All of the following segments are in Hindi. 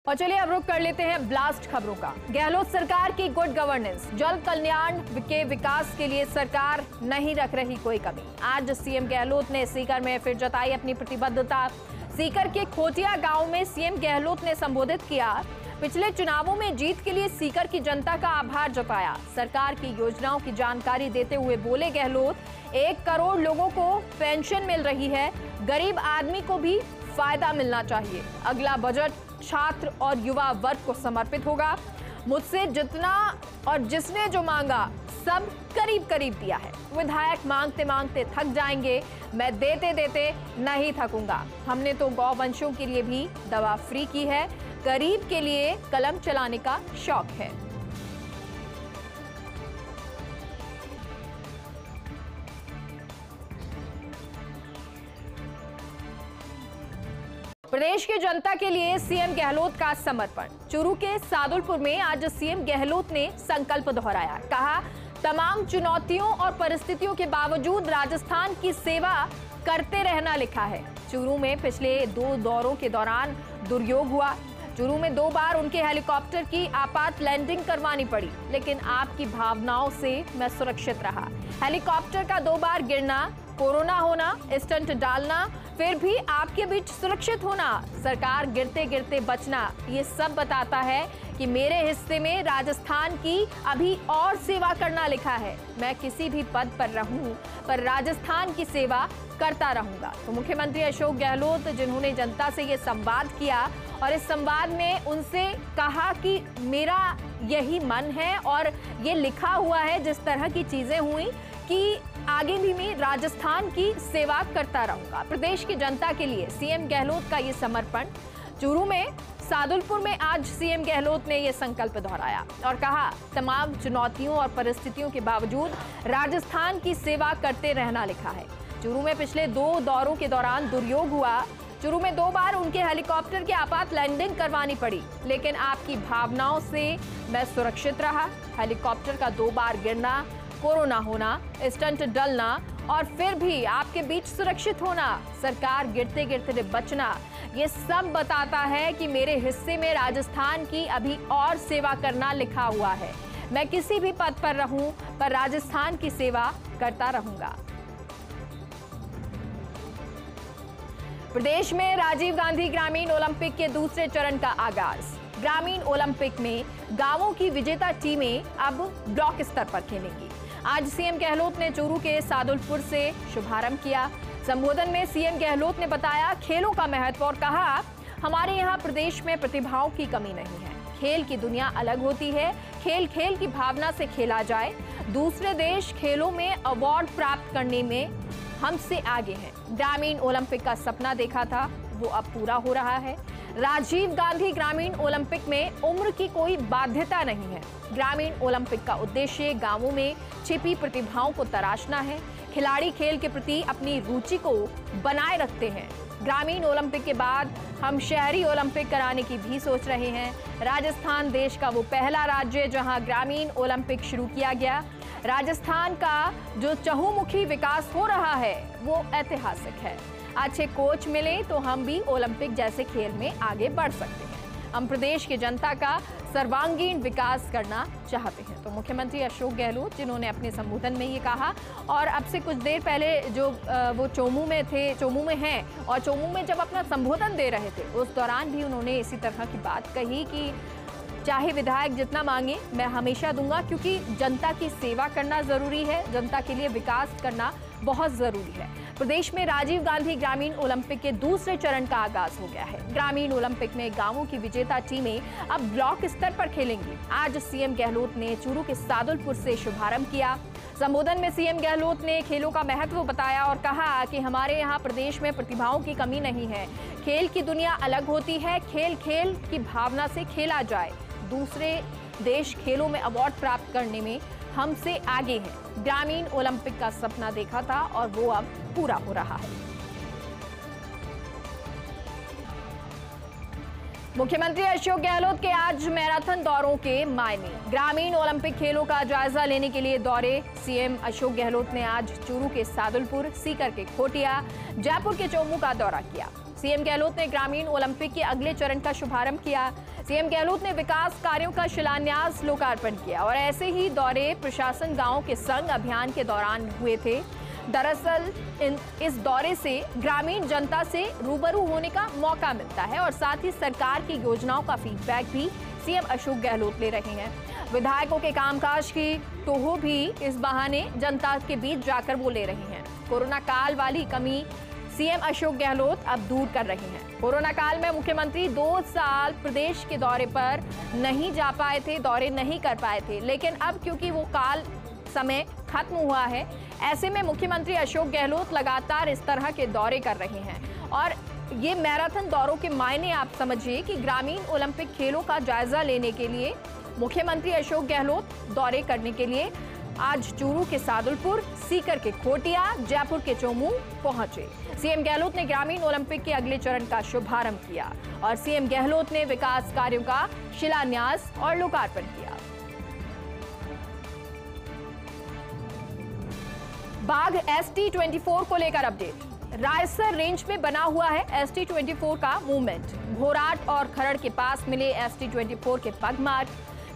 और चलिए अब रुक कर लेते हैं ब्लास्ट खबरों का। गहलोत सरकार की गुड गवर्नेंस, जल कल्याण के विकास के लिए सरकार नहीं रख रही कोई कमी। आज सीएम गहलोत ने सीकर में फिर जताई अपनी प्रतिबद्धता। सीकर के खोटिया गांव में सीएम गहलोत ने संबोधित किया। पिछले चुनावों में जीत के लिए सीकर की जनता का आभार जताया। सरकार की योजनाओं की जानकारी देते हुए बोले गहलोत, 1 करोड़ लोगों को पेंशन मिल रही है, गरीब आदमी को भी फायदा मिलना चाहिए। अगला बजट छात्र और युवा वर्ग को समर्पित होगा। मुझसे जितना और जिसने जो मांगा सब करीब करीब दिया है। विधायक मांगते मांगते थक जाएंगे, मैं देते देते नहीं थकूंगा। हमने तो गौवंशों के लिए भी दवा फ्री की है, गरीब के लिए कलम चलाने का शौक है। प्रदेश की जनता के लिए सीएम गहलोत का समर्पण। चूरू के सादुलपुर में आज सीएम गहलोत ने संकल्प दोहराया। कहा, तमाम चुनौतियों और परिस्थितियों के बावजूद राजस्थान की सेवा करते रहना लिखा है। चूरू में पिछले 2 दौरों के दौरान दुर्योग हुआ। चूरू में 2 बार उनके हेलीकॉप्टर की आपात लैंडिंग करवानी पड़ी, लेकिन आपकी भावनाओं से मैं सुरक्षित रहा। हेलीकॉप्टर का 2 बार गिरना, कोरोना होना, स्टंट डालना, फिर भी आपके बीच सुरक्षित होना, सरकार गिरते गिरते बचना, ये सब बताता है कि मेरे हिस्से में राजस्थान की अभी और सेवा करना लिखा है। मैं किसी भी पद पर रहूं, पर राजस्थान की सेवा करता रहूंगा। तो मुख्यमंत्री अशोक गहलोत, जिन्होंने जनता से ये संवाद किया और इस संवाद में उनसे कहा कि मेरा यही मन है और ये लिखा हुआ है, जिस तरह की चीजें हुई कि आगे भी मैं राजस्थान की सेवा करता रहूंगा। प्रदेश की जनता के लिए सीएम गहलोत का ये समर्पण। चूरू में सादुलपुर में आज सीएम गहलोत ने ये संकल्प दोहराया और कहा, तमाम चुनौतियों और परिस्थितियों के बावजूद राजस्थान की सेवा करते रहना लिखा है। चूरू में पिछले 2 दौरों के दौरान दुर्योग हुआ। चूरू में 2 बार उनके हेलीकॉप्टर की आपात लैंडिंग करवानी पड़ी, लेकिन आपकी भावनाओं से मैं सुरक्षित रहा। हेलीकॉप्टर का 2 बार गिरना, कोरोना होना, स्टंट डलना और फिर भी आपके बीच सुरक्षित होना, सरकार गिरते गिरते बचना, ये सब बताता है कि मेरे हिस्से में राजस्थान की अभी और सेवा करना लिखा हुआ है। मैं किसी भी पद पर रहूं, पर राजस्थान की सेवा करता रहूंगा। प्रदेश में राजीव गांधी ग्रामीण ओलंपिक के दूसरे चरण का आगाज। ग्रामीण ओलंपिक में गांवों की विजेता टीमें अब ब्लॉक स्तर पर खेलेंगी। आज सीएम गहलोत ने चूरू के सादुलपुर से शुभारंभ किया। संबोधन में सीएम गहलोत ने बताया खेलों का महत्व और कहा, हमारे यहाँ प्रदेश में प्रतिभाओं की कमी नहीं है। खेल की दुनिया अलग होती है, खेल खेल की भावना से खेला जाए। दूसरे देश खेलों में अवार्ड प्राप्त करने में हमसे आगे हैं। ग्रामीण ओलंपिक का सपना देखा था, वो अब पूरा हो रहा है। राजीव गांधी ग्रामीण ओलंपिक में उम्र की कोई बाध्यता नहीं है। ग्रामीण ओलंपिक का उद्देश्य गांवों में छिपी प्रतिभाओं को तराशना है। खिलाड़ी खेल के प्रति अपनी रुचि को बनाए रखते हैं। ग्रामीण ओलंपिक के बाद हम शहरी ओलंपिक कराने की भी सोच रहे हैं। राजस्थान देश का वो पहला राज्य जहां ग्रामीण ओलंपिक शुरू किया गया। राजस्थान का जो चहुमुखी विकास हो रहा है वो ऐतिहासिक है। अच्छे कोच मिले तो हम भी ओलंपिक जैसे खेल में आगे बढ़ सकते हैं। हम प्रदेश की जनता का सर्वांगीण विकास करना चाहते हैं। तो मुख्यमंत्री अशोक गहलोत, जिन्होंने अपने संबोधन में ये कहा, और अब से कुछ देर पहले जो वो चोमू में थे, चोमू में हैं, और चोमू में जब अपना संबोधन दे रहे थे उस दौरान भी उन्होंने इसी तरह की बात कही कि चाहे विधायक जितना मांगे मैं हमेशा दूंगा, क्योंकि जनता की सेवा करना जरूरी है, जनता के लिए विकास करना बहुत जरूरी है। प्रदेश में राजीव गांधी ग्रामीण ओलंपिक के दूसरे चरण का आगाज हो गया है। ग्रामीण ओलंपिक में गांवों की विजेता टीमें अब ब्लॉक स्तर पर खेलेंगी। आज सीएम गहलोत ने चूरू के सादुलपुर से शुभारंभ किया। संबोधन में सीएम गहलोत ने खेलों का महत्व बताया और कहा कि हमारे यहाँ प्रदेश में प्रतिभाओं की कमी नहीं है। खेल की दुनिया अलग होती है, खेल खेल की भावना से खेला जाए। दूसरे देश खेलों में अवार्ड प्राप्त करने में हमसे आगे हैं। ग्रामीण ओलंपिक का सपना देखा था और वो अब पूरा हो रहा है। मुख्यमंत्री अशोक गहलोत के आज मैराथन दौरों के मायने। ग्रामीण ओलंपिक खेलों का जायजा लेने के लिए दौरे। सीएम अशोक गहलोत ने आज चूरू के सादुलपुर, सीकर के खोटिया, जयपुर के चोमू का दौरा किया। सीएम गहलोत ने ग्रामीण ओलंपिक के अगले चरण का शुभारंभ किया। सीएम गहलोत ने विकास कार्यों का शिलान्यास लोकार्पण किया और ऐसे ही दौरे प्रशासन गांव के संग अभियान के दौरान हुए थे। दरअसल इस दौरे से ग्रामीण जनता से रूबरू होने का मौका मिलता है और साथ ही सरकार की योजनाओं का फीडबैक भी सीएम अशोक गहलोत ले रहे हैं। विधायकों के कामकाज की टोह भी इस बहाने जनता के बीच जाकर वो ले रहे हैं। कोरोना काल वाली कमी सीएम अशोक गहलोत अब दूर कर रहे हैं। कोरोना काल में मुख्यमंत्री 2 साल प्रदेश के दौरे पर नहीं जा पाए थे, दौरे नहीं कर पाए थे, लेकिन अब क्योंकि वो काल समय खत्म हुआ है, ऐसे में मुख्यमंत्री अशोक गहलोत लगातार इस तरह के दौरे कर रहे हैं। और ये मैराथन दौरों के मायने आप समझिए कि ग्रामीण ओलंपिक खेलों का जायजा लेने के लिए मुख्यमंत्री अशोक गहलोत दौरे करने के लिए आज चूरू के सादुलपुर, सीकर के खोटिया, जयपुर के चोमू पहुंचे। सीएम गहलोत ने ग्रामीण ओलंपिक के अगले चरण का शुभारंभ किया और सीएम गहलोत ने विकास कार्यों का शिलान्यास और लोकार्पण किया। बाघ ST-24 को लेकर अपडेट। रायसर रेंज में बना हुआ है ST-24 का मूवमेंट। घोराट और खरड़ के पास मिले ST-24 के पगमार्क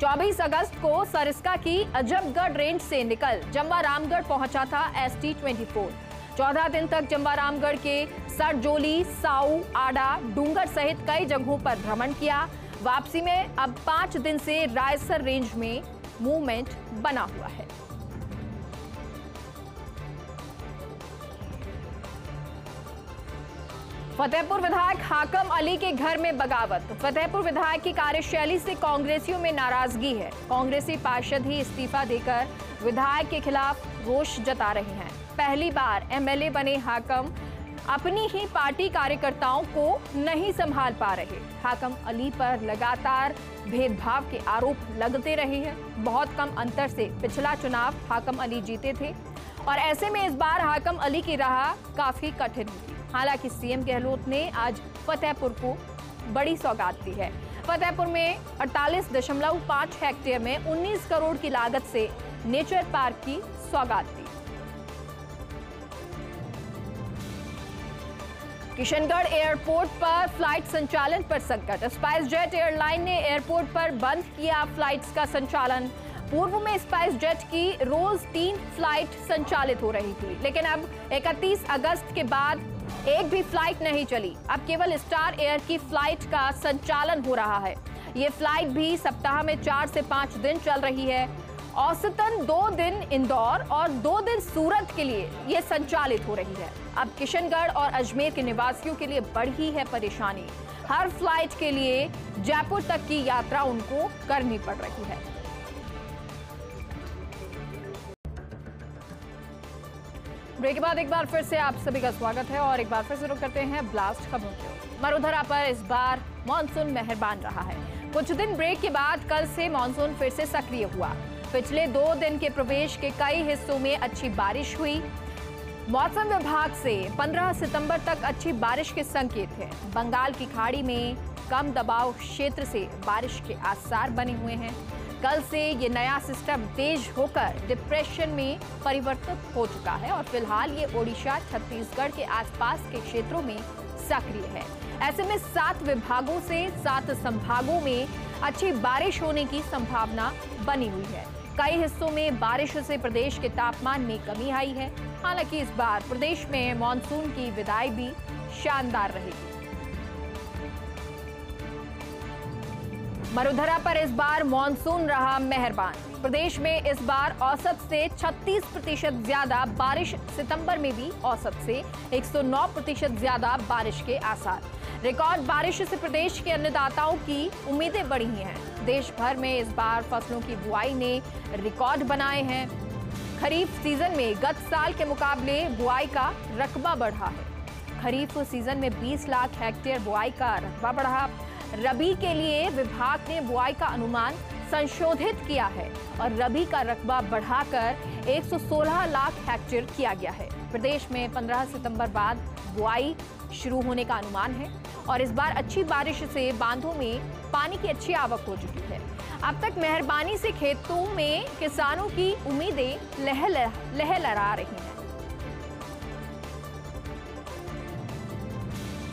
24 अगस्त को सरिस्का की अजबगढ़ रेंज से निकल जम्वा रामगढ़ पहुंचा था ST-24। 14 दिन तक जम्वा रामगढ़ के सरजोली, साऊ, आडा, डूंगर सहित कई जगहों पर भ्रमण किया। वापसी में अब 5 दिन से रायसर रेंज में मूवमेंट बना हुआ है। फतेहपुर विधायक हाकम अली के घर में बगावत। फतेहपुर विधायक की कार्यशैली से कांग्रेसियों में नाराजगी है। कांग्रेसी पार्षद ही इस्तीफा देकर विधायक के खिलाफ रोष जता रहे हैं। पहली बार एमएलए बने हाकम अपनी ही पार्टी कार्यकर्ताओं को नहीं संभाल पा रहे। हाकम अली पर लगातार भेदभाव के आरोप लगते रहे हैं। बहुत कम अंतर से पिछला चुनाव हाकम अली जीते थे और ऐसे में इस बार हाकम अली की राह काफी कठिन हुई। हालांकि सीएम गहलोत ने आज फतेहपुर को बड़ी सौगात दी है। फतेहपुर में 48.5 हेक्टेयर में 19 करोड़ की लागत से नेचर पार्क की सौगात दी। किशनगढ़ एयरपोर्ट पर फ्लाइट संचालन पर संकट। स्पाइसजेट एयरलाइन ने एयरपोर्ट पर बंद किया फ्लाइट्स का संचालन। पूर्व में स्पाइसजेट की रोज 3 फ्लाइट संचालित हो रही थी, लेकिन अब 31 अगस्त के बाद एक भी फ्लाइट नहीं चली। अब केवल स्टार एयर की फ्लाइट का संचालन हो रहा है। ये फ्लाइट भी सप्ताह में 4 से 5 दिन चल रही है। औसतन 2 दिन इंदौर और 2 दिन सूरत के लिए ये संचालित हो रही है। अब किशनगढ़ और अजमेर के निवासियों के लिए बढ़ी है परेशानी। हर फ्लाइट के लिए जयपुर तक की यात्रा उनको करनी पड़ रही है। ब्रेक के बाद एक बार फिर से आप सभी का स्वागत है और एक बार फिर से रुक करते हैं ब्लास्ट खबरों की ओर। मरुधरा पर इस बार मानसून मेहरबान रहा है। कुछ दिन ब्रेक के बाद कल से मानसून फिर से सक्रिय हुआ। पिछले 2 दिन के प्रवेश के कई हिस्सों में अच्छी बारिश हुई। मौसम विभाग से 15 सितंबर तक अच्छी बारिश के संकेत हैं। बंगाल की खाड़ी में कम दबाव क्षेत्र से बारिश के आसार बने हुए हैं। कल से ये नया सिस्टम तेज होकर डिप्रेशन में परिवर्तित हो चुका है और फिलहाल ये ओडिशा, छत्तीसगढ़ के आसपास के क्षेत्रों में सक्रिय है। ऐसे में 7 विभागों से 7 संभागों में अच्छी बारिश होने की संभावना बनी हुई है। कई हिस्सों में बारिश से प्रदेश के तापमान में कमी आई है। हालांकि इस बार प्रदेश में मानसून की विदाई भी शानदार रहेगी। मरुधरा पर इस बार मानसून रहा मेहरबान। प्रदेश में इस बार औसत से 36% ज्यादा बारिश, सितंबर में भी औसत से 109% ज्यादा बारिश के आसार। रिकॉर्ड बारिश से प्रदेश के अन्नदाताओं की उम्मीदें बढ़ी हैं। देश भर में इस बार फसलों की बुआई ने रिकॉर्ड बनाए हैं। खरीफ सीजन में गत साल के मुकाबले बुआई का रकबा बढ़ा है। खरीफ सीजन में 20 लाख हेक्टेयर बुआई का रकबा बढ़ा। रबी के लिए विभाग ने बुआई का अनुमान संशोधित किया है और रबी का रकबा बढ़ाकर 116 लाख हेक्टेयर किया गया है। प्रदेश में 15 सितंबर बाद बुआई शुरू होने का अनुमान है और इस बार अच्छी बारिश से बांधों में पानी की अच्छी आवक हो चुकी है। अब तक मेहरबानी से खेतों में किसानों की उम्मीदें लहलहा रही हैं।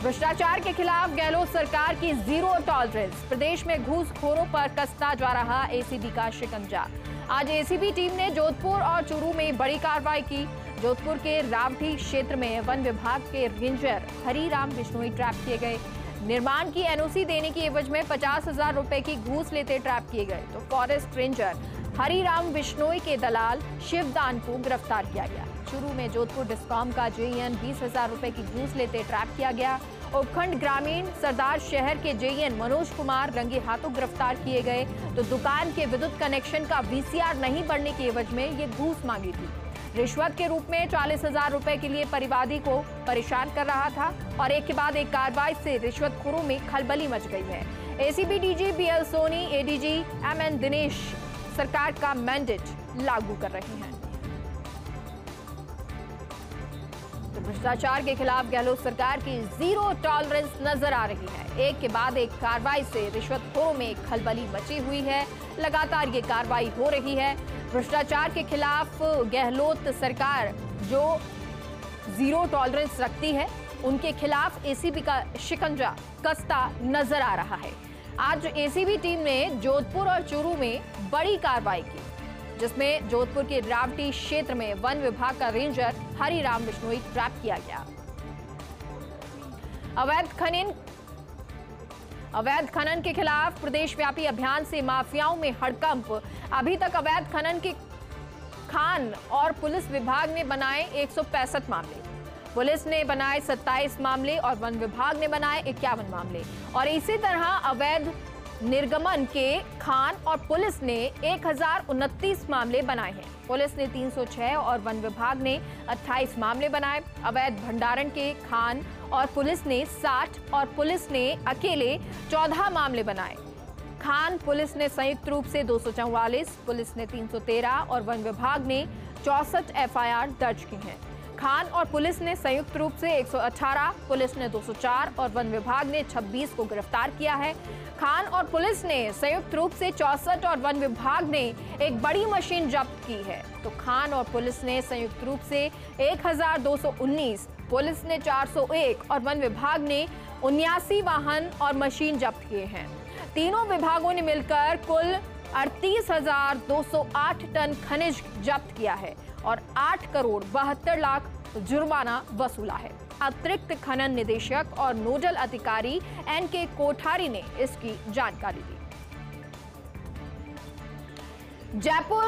भ्रष्टाचार के खिलाफ गहलोत सरकार की जीरो टॉलरेंस। प्रदेश में घूसखोरों पर कसता जा रहा एसीबी का शिकंजा। आज एसीबी टीम ने जोधपुर और चूरू में बड़ी कार्रवाई की। जोधपुर के रावटी क्षेत्र में वन विभाग के रेंजर हरिराम बिश्नोई ट्रैप किए गए। निर्माण की एनओसी देने की एवज में 50,000 रुपए की घूस लेते ट्रैप किए गए। तो फॉरेस्ट रेंजर हरिराम बिश्नोई के दलाल शिवदान को गिरफ्तार किया गया। चूरू में जोधपुर डिस्कॉम का जेईएन 20,000 रुपए की घूस लेते ट्रैप किया गया। उपखंड ग्रामीण सरदार शहर के जेईएन मनोज कुमार रंगे हाथों गिरफ्तार किए गए। तो दुकान के विद्युत कनेक्शन का वीसीआर नहीं बढ़ने की एवज में ये घूस मांगी थी। रिश्वत के रूप में 40,000 रुपए के लिए परिवादी को परेशान कर रहा था और एक के बाद एक कार्रवाई से रिश्वतखोरों में खलबली मच गई है। ACB DG BL Soni, ADG MN Dinesh सरकार का मैंडेट लागू कर रहे हैं। तो भ्रष्टाचार के खिलाफ गहलोत सरकार की जीरो टॉलरेंस नजर आ रही है। एक के बाद एक कार्रवाई से रिश्वतखोरों में खलबली मची हुई है। लगातार ये कार्रवाई हो रही है। भ्रष्टाचार के खिलाफ गहलोत सरकार जो जीरो टॉलरेंस रखती है, उनके खिलाफ एसीबी का शिकंजा कसता नजर आ रहा है। आज एसीबी टीम ने जोधपुर और चूरू में बड़ी कार्रवाई की, जिसमें जोधपुर के रावटी क्षेत्र में वन विभाग का रेंजर हरिराम बिश्नोई ट्रैप किया गया। अवैध खनन के खिलाफ प्रदेशव्यापी अभियान से माफियाओं में हड़कंप। अभी तक अवैध खनन के खान और पुलिस विभाग ने बनाए 165 मामले, पुलिस ने बनाए 27 मामले और वन विभाग ने बनाए 51 मामले। और इसी तरह अवैध निर्गमन के खान और पुलिस ने 1029 मामले बनाए हैं। पुलिस ने 306 और वन विभाग ने 28 मामले बनाए। अवैध भंडारण के खान और पुलिस ने 60 और पुलिस ने अकेले 14 मामले बनाए। खान पुलिस ने संयुक्त रूप से 244, पुलिस ने 313 और वन विभाग ने 64 एफआईआर दर्ज की हैं। खान और पुलिस ने संयुक्त रूप से 118, पुलिस ने 204 और वन विभाग ने 26 को गिरफ्तार किया है। खान और पुलिस ने संयुक्त रूप से 64 और वन विभाग ने एक बड़ी मशीन जब्त की है। तो खान और पुलिस ने संयुक्त रूप से 1219, पुलिस ने 401 और वन विभाग ने 79 वाहन और मशीन जब्त किए हैं। तीनों विभागों ने मिलकर कुल 38,208 टन खनिज जब्त किया है और 8 करोड़ 72 लाख जुर्माना वसूला है। अतिरिक्त खनन निदेशक और नोडल अधिकारी एनके कोठारी ने इसकी जानकारी दी। जयपुर